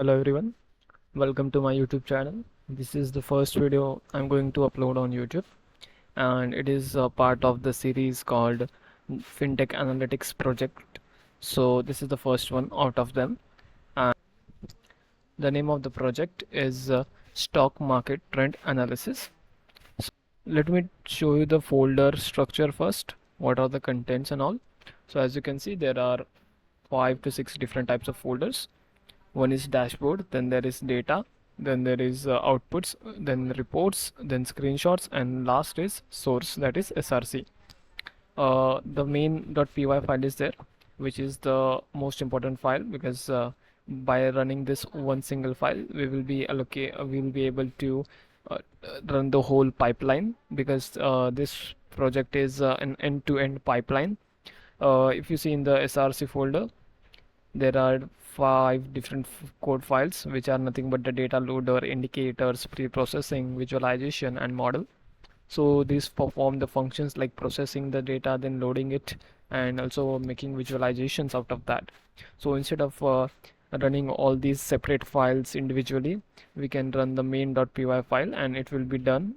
Hello everyone, welcome to my YouTube channel. This is the first video I'm going to upload on YouTube, and it is a part of the series called FinTech Analytics Project. So this is the first one out of them, and the name of the project is Stock Market Trend Analysis. So let me show you the folder structure first. What are the contents and all? So as you can see, there are 5 to 6 different types of folders. One is dashboard, then there is data, then there is outputs, then reports, then screenshots, and last is source, that is SRC. The main.py file is there, which is the most important file, because by running this one single file we will be able to uh, run the whole pipeline, because this project is an end-to-end pipeline. If you see in the SRC folder, there are 5 different code files, which are nothing but the data loader, indicators, pre-processing, visualization, and model. So these perform the functions like processing the data, then loading it, and also making visualizations out of that. So instead of running all these separate files individually, we can run the main.py file and it will be done.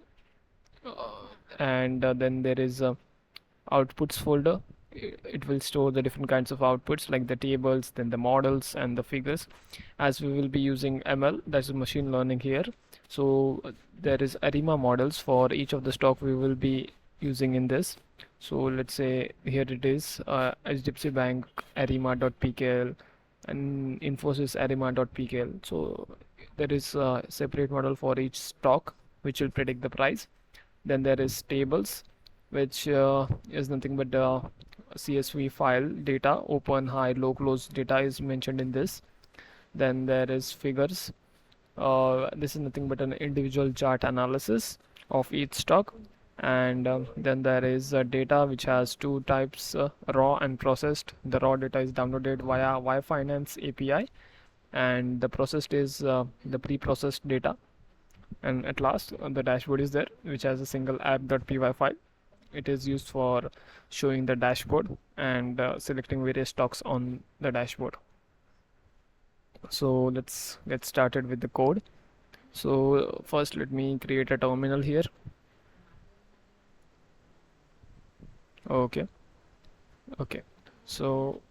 And then there is a outputs folder. It will store the different kinds of outputs like the tables, then the models and the figures. As we will be using ML, that's machine learning here. So there is ARIMA models for each of the stock we will be using in this. So let's say here it is HDFC Bank ARIMA.pkl and Infosys ARIMA.pkl. So there is a separate model for each stock which will predict the price. Then there is tables, which is nothing but the CSV file data, open, high, low, close data is mentioned in this. Then there is figures. This is nothing but an individual chart analysis of each stock. And then there is data, which has 2 types, raw and processed. The raw data is downloaded via Finance API, and the processed is the pre-processed data. And at last, the dashboard is there, which has a single app.py file. It is used for showing the dashboard and selecting various stocks on the dashboard. So let's get started with the code. So first let me create a terminal here. Okay. So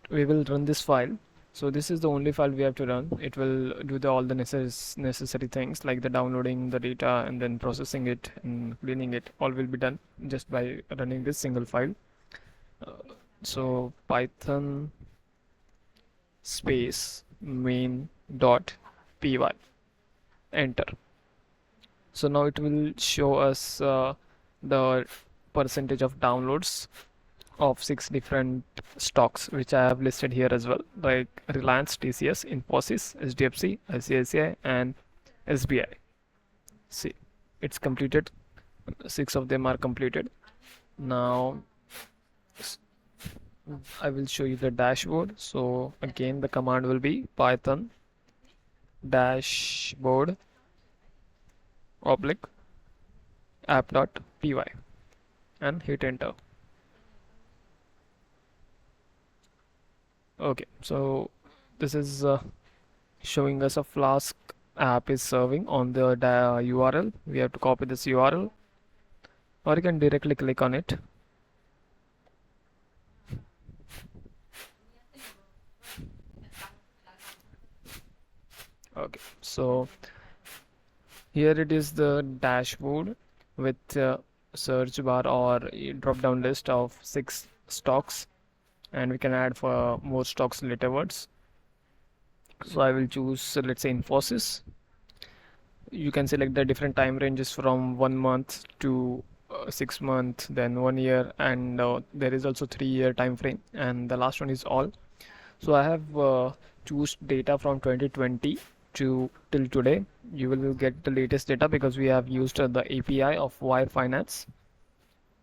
we will run this file. So this is the only file we have to run. It will do all the necessary things like the downloading the data and then processing it and cleaning it. All will be done just by running this single file. So Python space main.py, enter. So now it will show us the percentage of downloads of 6 different stocks, which I have listed here as well, like Reliance, TCS, Infosys, HDFC, ICICI, and SBI. See, it's completed. 6 of them are completed. Now I will show you the dashboard. So again, the command will be Python dashboard oblique app.py and hit enter. Okay, so this is showing us a Flask app is serving on the URL. We have to copy this URL, or you can directly click on it. Okay, so here it is, the dashboard with search bar or drop down list of 6 stocks, and we can add for more stocks laterwards. So I will choose, let's say, Infosys. You can select the different time ranges from 1 month to 6 months, then 1 year, and there is also 3-year time frame, and the last one is all. So I have choose data from 2020 to till today. You will get the latest data because we have used the API of Wire Finance.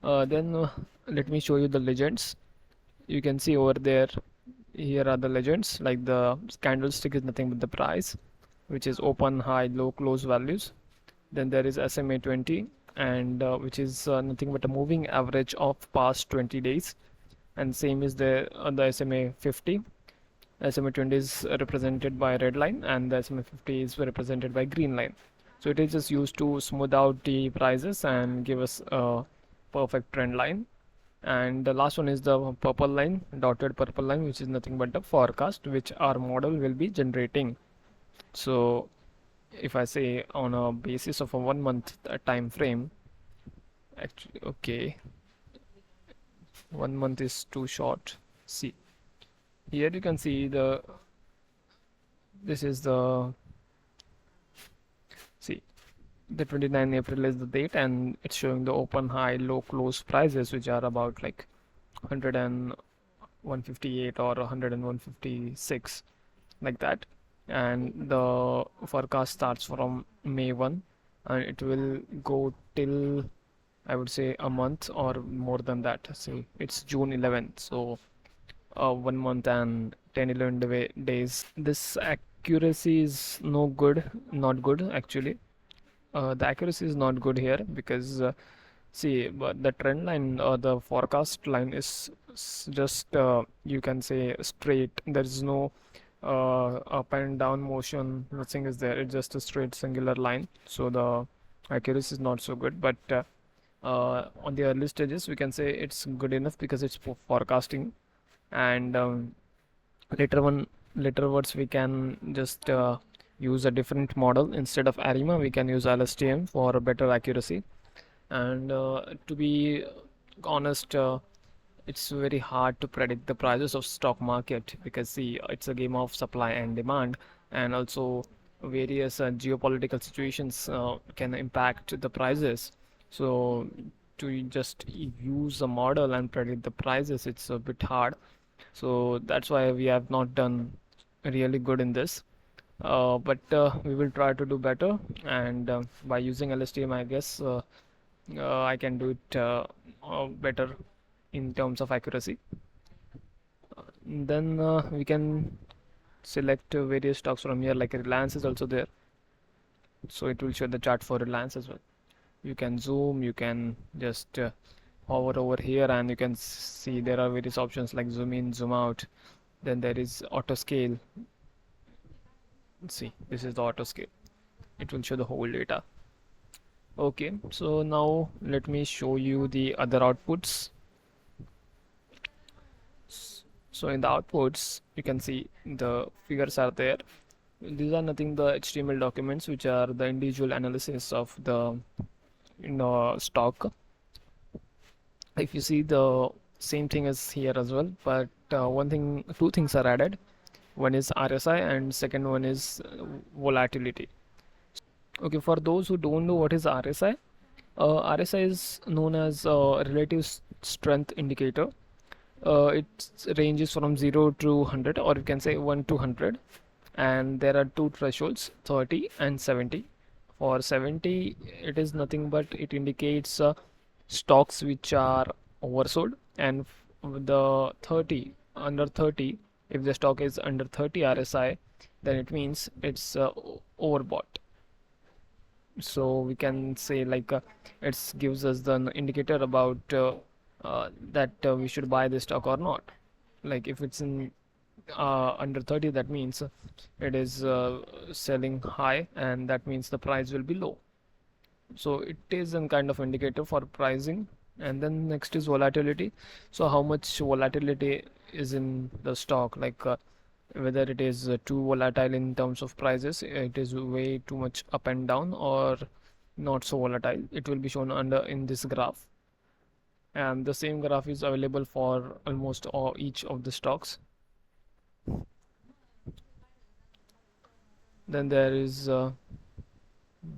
Then let me show you the legends. You can see over there, here are the legends, like the candlestick is nothing but the price, which is open, high, low, close values. Then there is SMA 20, and which is nothing but a moving average of past 20 days. And same is the SMA 50. SMA 20 is represented by red line, and the SMA 50 is represented by green line. So it is just used to smooth out the prices and give us a perfect trend line. And the last one is the purple line, dotted purple line, which is nothing but the forecast which our model will be generating. So if I say on a basis of a 1 month time frame, actually, okay, 1 month is too short. See, here you can see this is see, the 29 April is the date, and it's showing the open, high, low, close prices, which are about like 100 and 158 or 100 and 156, like that. And the forecast starts from May 1, and it will go till, I would say, a month or more than that. See, it's June 11th, so 1 month and 10 11 days. This accuracy is no good, not good actually. The accuracy is not good here because see, but the trend line or the forecast line is just you can say straight. There is no up and down motion, nothing is there. It's just a straight singular line, so the accuracy is not so good. But on the early stages, we can say it's good enough because it's forecasting. And later one later words, we can just use a different model. Instead of ARIMA, we can use LSTM for better accuracy. And to be honest, it's very hard to predict the prices of stock market because see, it's a game of supply and demand, and also various geopolitical situations can impact the prices. So to just use a model and predict the prices, it's a bit hard. So that's why we have not done really good in this. But we will try to do better, and by using LSTM, I guess I can do it better in terms of accuracy. Then we can select various stocks from here, like Reliance is also there, so it will show the chart for Reliance as well. You can zoom, you can just hover over here, and you can see there are various options like zoom in, zoom out. Then there is auto scale. Let's see, this is the auto scale. It will show the whole data. Okay, so now let me show you the other outputs. So in the outputs, you can see the figures are there. These are nothing the HTML documents, which are the individual analysis of the stock. If you see, the same thing is here as well, but two things are added. One is RSI, and second one is volatility. Okay, for those who don't know what is RSI, RSI is known as relative strength indicator. It ranges from 0 to 100, or you can say 1 to 100, and there are two thresholds, 30 and 70. For 70, it is nothing but it indicates stocks which are oversold, and the 30, under 30, if the stock is under 30 RSI, then it means it's overbought. So we can say like it gives us the indicator about that we should buy this stock or not. Like if it's in under 30, that means it is selling high, and that means the price will be low. So it is a kind of indicator for pricing. And then next is volatility. So how much volatility is in the stock, like whether it is too volatile in terms of prices, it is way too much up and down, or not so volatile. It will be shown under in this graph, and the same graph is available for almost all each of the stocks. Then there is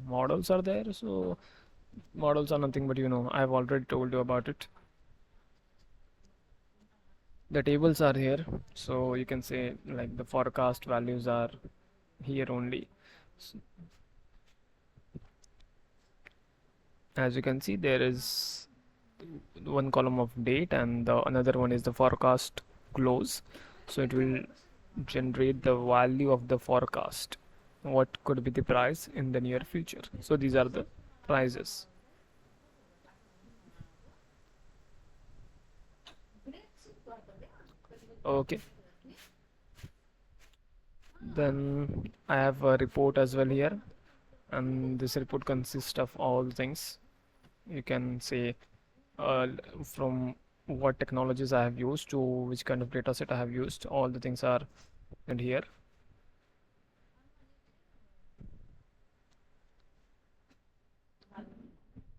models are there. So models are nothing but I've already told you about it. The tables are here, so you can say like the forecast values are here only. As you can see, there is one column of date, and the another one is the forecast close. So it will generate the value of the forecast, what could be the price in the near future. So these are the prices. Okay, Then I have a report as well here, and this report consists of all things. You can say uh, from what technologies I have used to which kind of data set I have used. All the things are in here.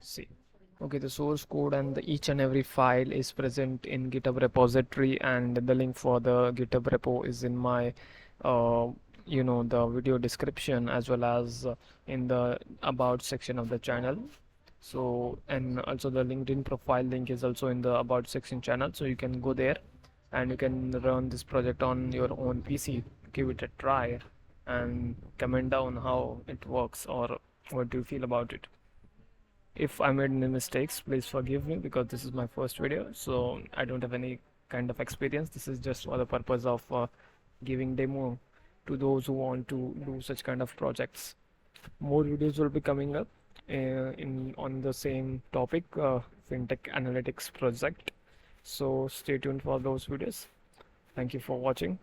See. Okay, the source code and each and every file is present in GitHub repository, and the link for the GitHub repo is in my uh, the video description, as well as in the about section of the channel. So, and also the LinkedIn profile link is also in the about section channel, so you can go there and you can run this project on your own PC, give it a try, and comment down how it works or what do you feel about it. If I made any mistakes, please forgive me, because this is my first video, so I don't have any kind of experience. This is just for the purpose of giving demo to those who want to do such kind of projects. More videos will be coming up in on the same topic, FinTech Analytics project. So stay tuned for those videos. Thank you for watching.